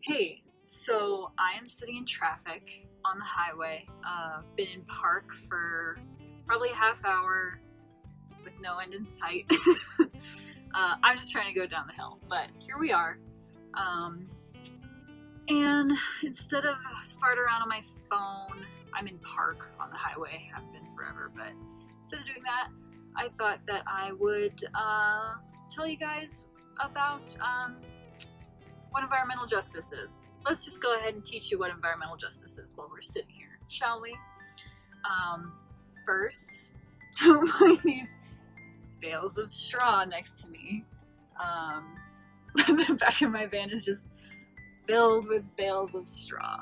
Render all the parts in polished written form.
Hey, so I am sitting in traffic on the highway. Been in park for probably a half hour with no end in sight. I'm just trying to go down the hill, but here we are. Um, and instead of fart around on my phone, I'm in park on the highway. I've been forever, but instead of doing that, I thought that I would tell you guys about what environmental justice is. Let's just go ahead and teach you what environmental justice is while we're sitting here, shall we? First, don't mind these bales of straw next to me. The back of my van is just filled with bales of straw.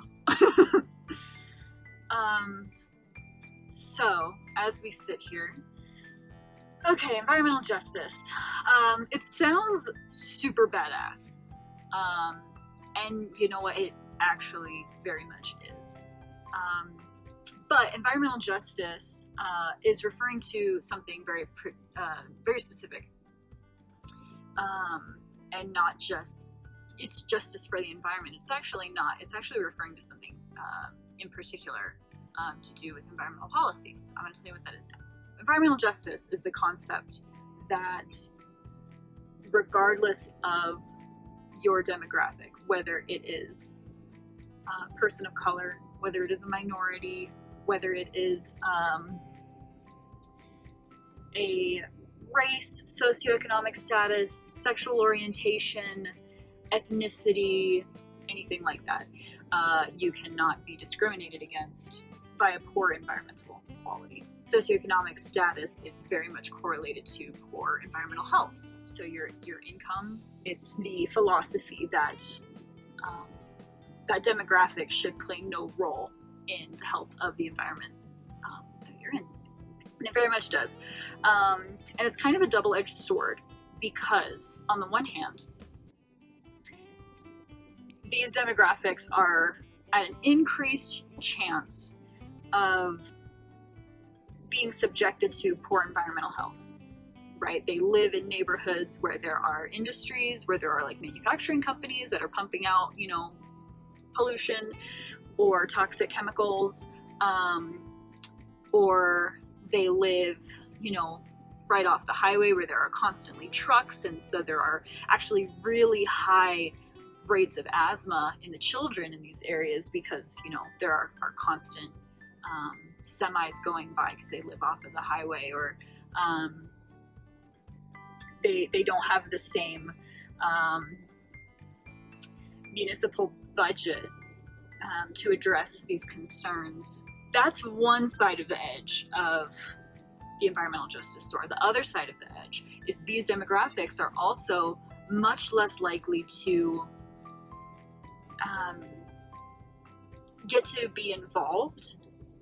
So, as we sit here, okay, environmental justice. It sounds super badass. And you know what? It actually very much is. But environmental justice is referring to something very specific, and not just it's justice for the environment. It's actually not. It's actually referring to something in particular to do with environmental policies. I'm going to tell you what that is now. Environmental justice is the concept that regardless of your demographic, whether it is a person of color, whether it is a minority, whether it is a race, socioeconomic status, sexual orientation, ethnicity, anything like that, you cannot be discriminated against by a poor environmental quality. Socioeconomic status is very much correlated to poor environmental health. So your income, it's the philosophy that that demographic should play no role in the health of the environment that you're in. And it very much does. And it's kind of a double-edged sword because on the one hand, these demographics are at an increased chance of being subjected to poor environmental health, right? They live in neighborhoods where there are industries, where there are like manufacturing companies that are pumping out, pollution or toxic chemicals, or they live, right off the highway where there are constantly trucks, and so there are actually really high rates of asthma in the children in these areas because, there are constant semis going by because they live off of the highway, or they don't have the same municipal budget to address these concerns. That's one side of the edge of the environmental justice sword. The other side of the edge is these demographics are also much less likely to get to be involved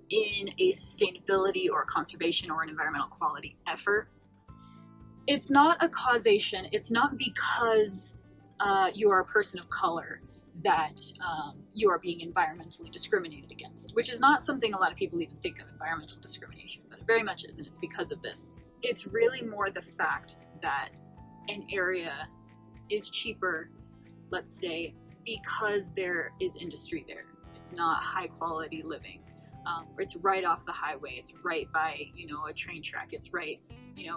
in a sustainability or conservation or an environmental quality effort. It's not a causation. It's not because you are a person of color that you are being environmentally discriminated against, which is not something a lot of people even think of environmental discrimination, but it very much is, and it's because of this. It's really more the fact that an area is cheaper, let's say, because there is industry there. It's not high quality living. It's right off the highway. It's right by, a train track. It's right,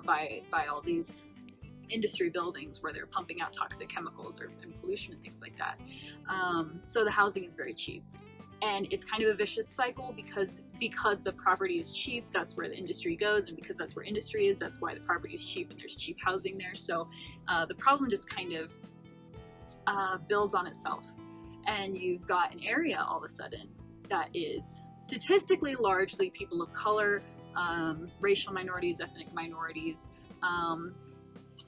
by all these industry buildings where they're pumping out toxic chemicals and pollution and things like that. So the housing is very cheap. And it's kind of a vicious cycle because the property is cheap, that's where the industry goes. And because that's where industry is, that's why the property is cheap and there's cheap housing there. So the problem just kind of builds on itself. And you've got an area all of a sudden that is statistically largely people of color, racial minorities, ethnic minorities,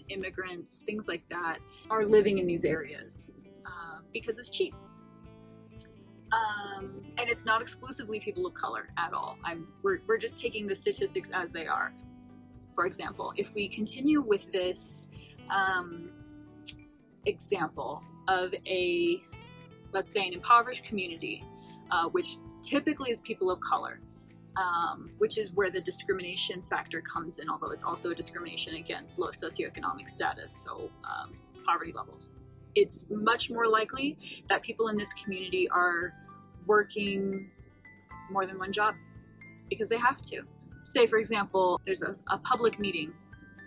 immigrants, things like that, are living in these areas because it's cheap. And it's not exclusively people of color at all. We're just taking the statistics as they are. For example, if we continue with this example of let's say an impoverished community, which typically is people of color, which is where the discrimination factor comes in, although it's also a discrimination against low socioeconomic status, so poverty levels. It's much more likely that people in this community are working more than one job because they have to. Say, for example, there's a public meeting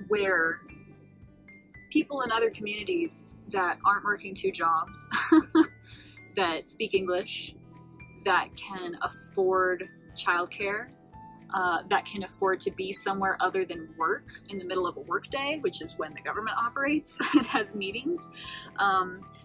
where people in other communities that aren't working two jobs, that speak English, that can afford childcare, that can afford to be somewhere other than work in the middle of a workday, which is when the government operates and has meetings.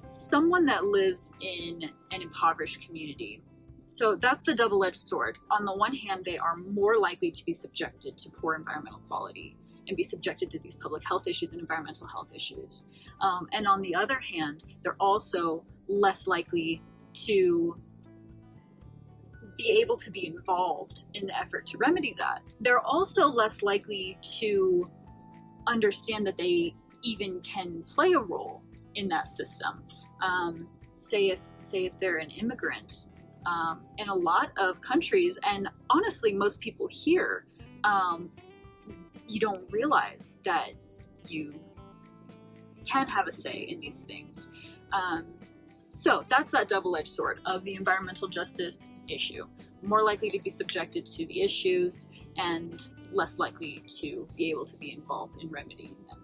Someone that lives in an impoverished community. So that's the double-edged sword. On the one hand, they are more likely to be subjected to poor environmental quality and be subjected to these public health issues and environmental health issues. And on the other hand, they're also less likely to be able to be involved in the effort to remedy that. They're also less likely to understand that they even can play a role in that system. Say if they're an immigrant, in a lot of countries, and honestly, most people here, you don't realize that you can have a say in these things. So that's that double-edged sword of the environmental justice issue. More likely to be subjected to the issues and less likely to be able to be involved in remedying them.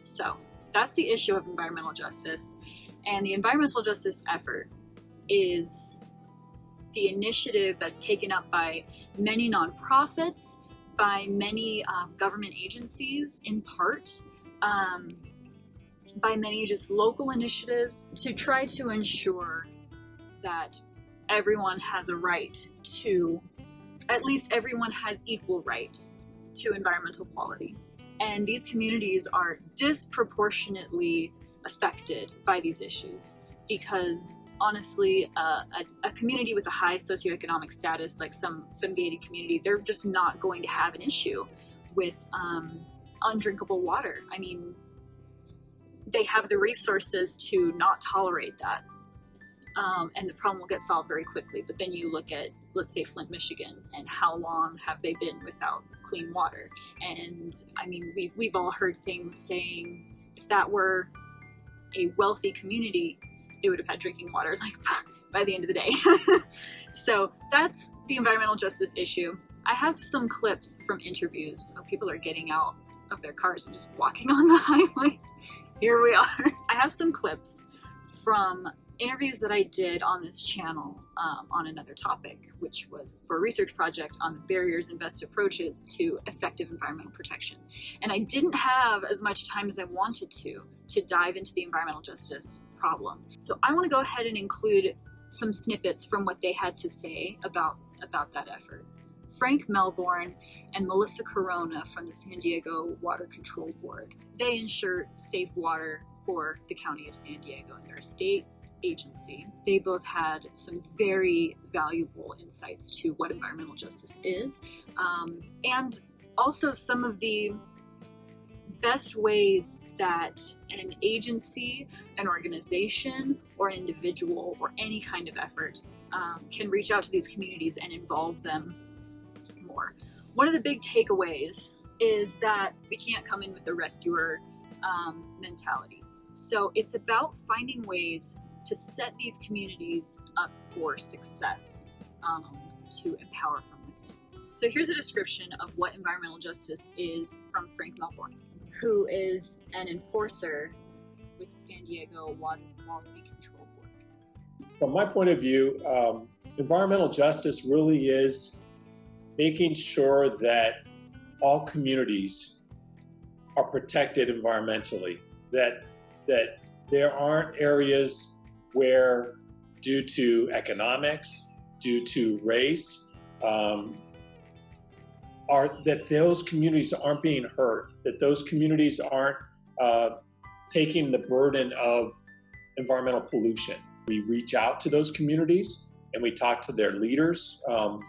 So that's the issue of environmental justice. And the environmental justice effort is the initiative that's taken up by many nonprofits, by many government agencies in part, by many just local initiatives to try to ensure that everyone has a right to, at least everyone has equal right to environmental quality. And these communities are disproportionately affected by these issues because honestly, a community with a high socioeconomic status, like some gated community, they're just not going to have an issue with undrinkable water. I mean, they have the resources to not tolerate that. And the problem will get solved very quickly. But then you look at, let's say, Flint, Michigan, and how long have they been without clean water? And I mean, we've all heard things saying if that were a wealthy community, they would have had drinking water like by the end of the day. So that's the environmental justice issue. I have some clips from interviews of people are getting out of their cars and just walking on the highway. Here we are. I have some clips from interviews that I did on this channel on another topic, which was for a research project on the barriers and best approaches to effective environmental protection. And I didn't have as much time as I wanted to dive into the environmental justice problem. So I want to go ahead and include some snippets from what they had to say about that effort. Frank Melbourn and Melissa Corona from the San Diego Water Control Board. They ensure safe water for the County of San Diego, and they're a state agency. They both had some very valuable insights to what environmental justice is, and also some of the best ways that an agency, an organization, or an individual, or any kind of effort can reach out to these communities and involve them more. One of the big takeaways is that we can't come in with a rescuer mentality. So it's about finding ways to set these communities up for success, to empower from within. So here's a description of what environmental justice is from Frank Melbourn, who is an enforcer with the San Diego Water Quality Control Board. From my point of view, environmental justice really is making sure that all communities are protected environmentally, that there aren't areas where, due to economics, due to race, that those communities aren't being hurt, that those communities aren't taking the burden of environmental pollution. We reach out to those communities and we talk to their leaders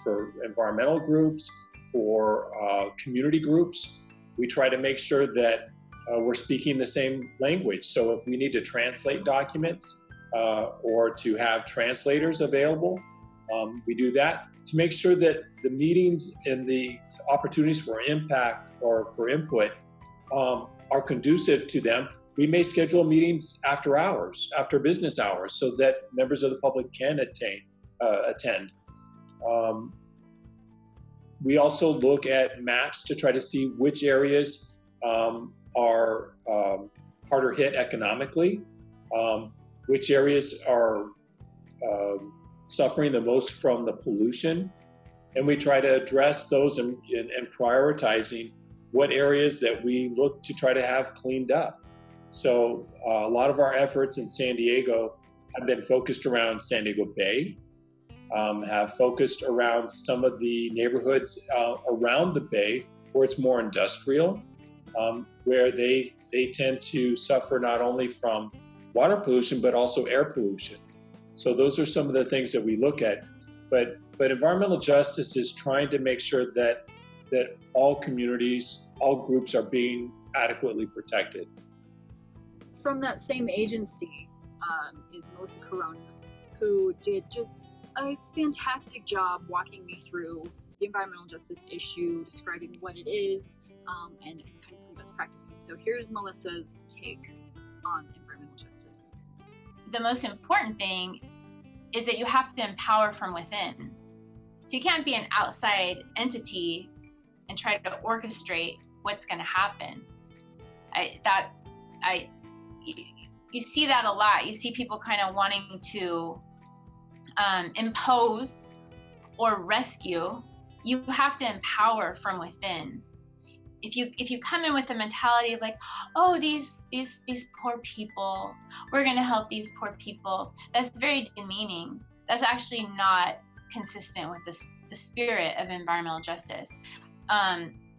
for environmental groups, for community groups. We try to make sure that we're speaking the same language. So if we need to translate documents or to have translators available, we do that to make sure that the meetings and the opportunities for impact or for input are conducive to them we may schedule meetings after hours, after business hours, so that members of the public can attend. We also look at maps to try to see which areas are harder hit economically, which areas are suffering the most from the pollution, and we try to address those and prioritizing what areas that we look to try to have cleaned up. So a lot of our efforts in San Diego have been focused around San Diego Bay, have focused around some of the neighborhoods around the Bay where it's more industrial, where they tend to suffer not only from water pollution, but also air pollution. So those are some of the things that we look at. But environmental justice is trying to make sure that all communities, all groups are being adequately protected. From that same agency is Melissa Corona, who did just a fantastic job walking me through the environmental justice issue, describing what it is, and kind of some best practices. So here's Melissa's take on environmental justice. The most important thing is that you have to empower from within. So you can't be an outside entity and try to orchestrate what's going to happen. You see that a lot. You see people kind of wanting to impose or rescue. You have to empower from within. If you come in with the mentality of like, oh, these poor people, we're going to help these poor people, that's very demeaning. That's actually not consistent with the spirit of environmental justice.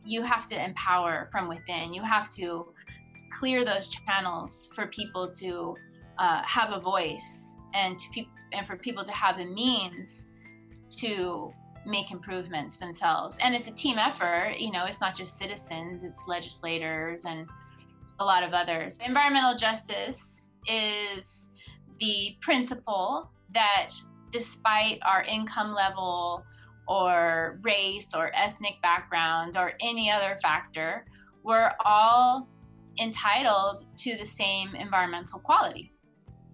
You have to empower from within. You have to clear those channels for people to have a voice and for people to have the means to make improvements themselves. And it's a team effort. It's not just citizens, it's legislators and a lot of others. Environmental justice is the principle that despite our income level or race or ethnic background or any other factor, we're all entitled to the same environmental quality.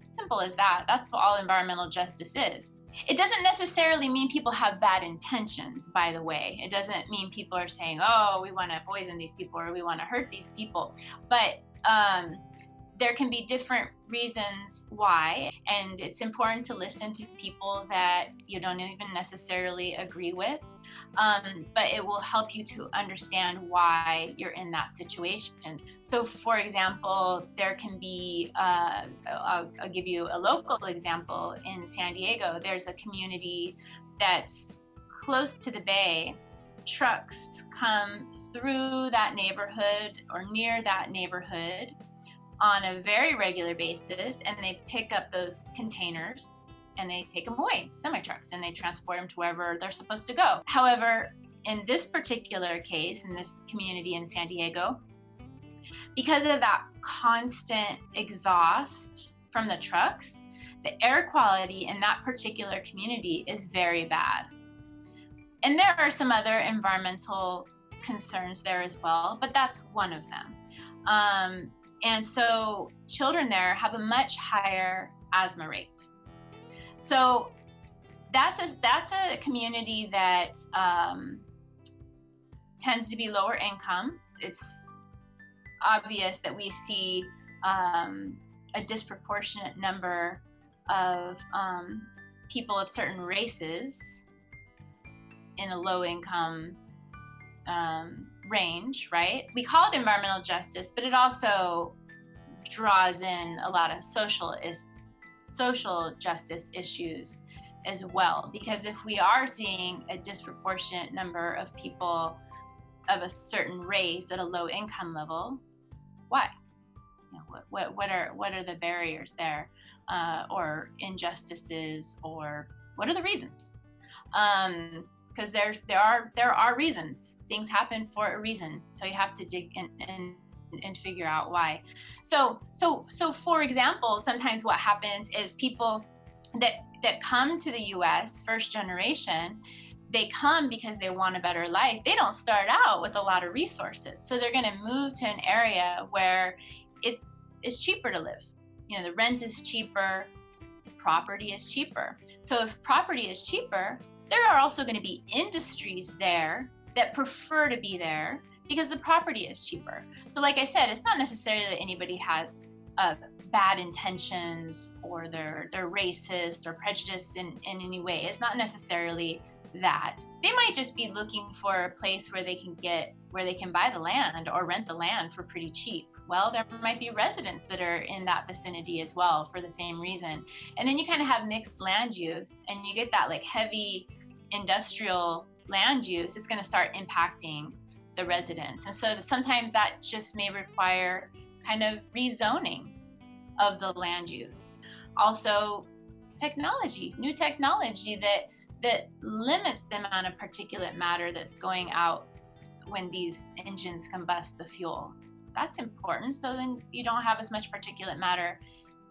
Simple as that. That's what all environmental justice is. It doesn't necessarily mean people have bad intentions, by the way. It doesn't mean people are saying, oh, we want to poison these people or we want to hurt these people. But there can be different reasons why, and it's important to listen to people that you don't even necessarily agree with, but it will help you to understand why you're in that situation. So for example, there can be, I'll give you a local example. In San Diego, there's a community that's close to the bay. Trucks come through that neighborhood or near that neighborhood on a very regular basis, and they pick up those containers and they take them away, semi-trucks, and they transport them to wherever they're supposed to go. However, in this particular case, in this community in San Diego, because of that constant exhaust from the trucks, the air quality in that particular community is very bad. And there are some other environmental concerns there as well, but that's one of them. And so children there have a much higher asthma rate. So that's a community that tends to be lower income. It's obvious that we see a disproportionate number of people of certain races in a low income range, right? We call it environmental justice, but it also draws in a lot of social justice issues as well. Because if we are seeing a disproportionate number of people of a certain race at a low income level, why? What are the barriers there, or injustices, or what are the reasons? Because there are reasons. Things happen for a reason. So you have to dig in and figure out why. So for example, sometimes what happens is people that come to the US, first generation, they come because they want a better life. They don't start out with a lot of resources. So they're going to move to an area where it's is cheaper to live. The rent is cheaper, property is cheaper. So if property is cheaper, there are also going to be industries there that prefer to be there because the property is cheaper. So like I said, it's not necessarily that anybody has bad intentions or they're racist or prejudiced in any way. It's not necessarily that. They might just be looking for a place where they can buy the land or rent the land for pretty cheap. Well, there might be residents that are in that vicinity as well for the same reason. And then you kind of have mixed land use, and you get that like heavy industrial land use. It's going to start impacting the residents. And so sometimes that just may require kind of rezoning of the land use. Also, new technology that limits the amount of particulate matter that's going out when these engines combust the fuel. That's important. So then you don't have as much particulate matter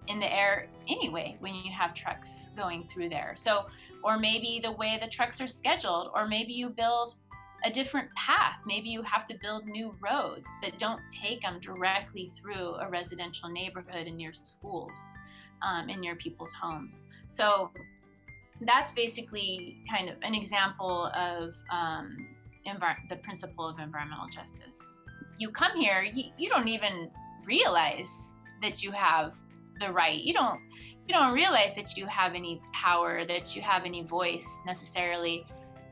in the air anyway when you have trucks going through there. So, or maybe the way the trucks are scheduled, or maybe you build a different path. Maybe you have to build new roads that don't take them directly through a residential neighborhood in your schools, in your people's homes. So that's basically kind of an example of the principle of environmental justice. You come here, you don't even realize that you have the right. You don't realize that you have any power, that you have any voice necessarily.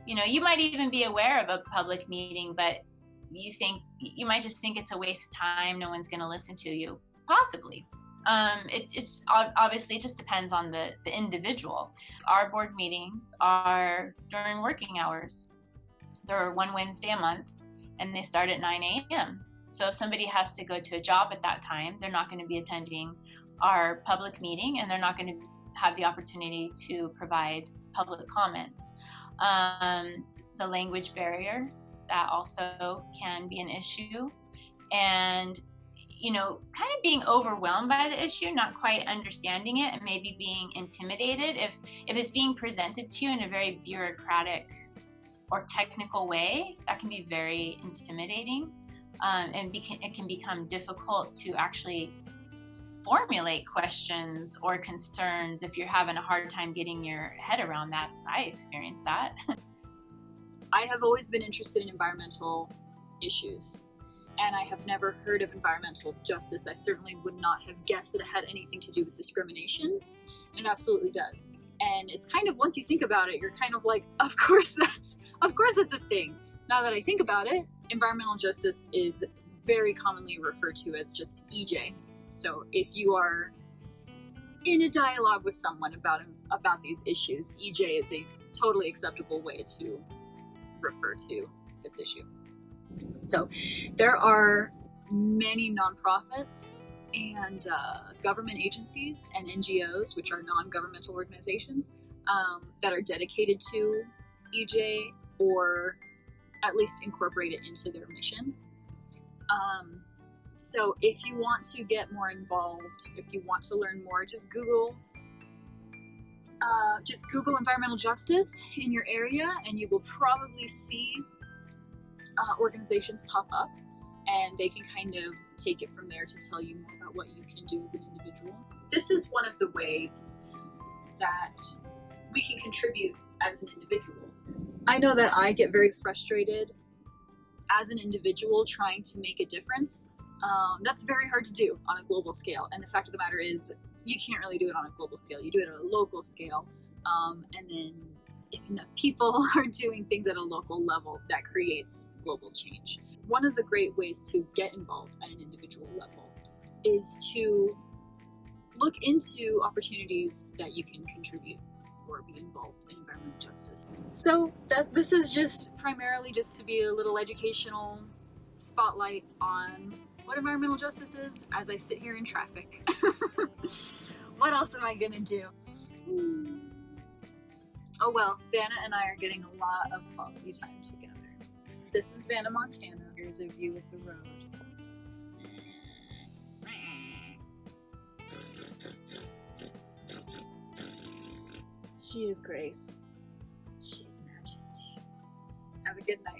You might even be aware of a public meeting, but you might just think it's a waste of time. No one's going to listen to you. Possibly. It's obviously it just depends on the individual. Our board meetings are during working hours. They're one Wednesday a month, and they start at 9 a.m. So if somebody has to go to a job at that time, they're not going to be attending our public meeting, and they're not going to have the opportunity to provide public comments. The language barrier, that also can be an issue. And kind of being overwhelmed by the issue, not quite understanding it, and maybe being intimidated if it's being presented to you in a very bureaucratic or technical way. That can be very intimidating, and it can become difficult to actually formulate questions or concerns if you're having a hard time getting your head around that. I experienced that. I have always been interested in environmental issues, and I have never heard of environmental justice. I certainly would not have guessed that it had anything to do with discrimination, and it absolutely does. And it's kind of, once you think about it, you're kind of like, of course that's a thing. Now that I think about it, environmental justice is very commonly referred to as just EJ. So if you are in a dialogue with someone about these issues, EJ is a totally acceptable way to refer to this issue. So there are many nonprofits and government agencies and NGOs, which are non-governmental organizations, that are dedicated to EJ or at least incorporate it into their mission. So if you want to get more involved, if you want to learn more, just Google environmental justice in your area, and you will probably see organizations pop up, and they can kind of take it from there to tell you more about what you can do as an individual. This is one of the ways that we can contribute as an individual. I know that I get very frustrated as an individual trying to make a difference. That's very hard to do on a global scale. And the fact of the matter is, you can't really do it on a global scale. You do it at a local scale. And then if enough people are doing things at a local level, that creates global change. One of the great ways to get involved at an individual level is to look into opportunities that you can contribute or be involved in environmental justice. So this is just primarily just to be a little educational spotlight on what environmental justice is as I sit here in traffic. What else am I gonna do? Oh well, Vanna and I are getting a lot of quality time together. This is Vanna Montana. Here's a view of the road. She is Grace. She is Majesty. Have a good night.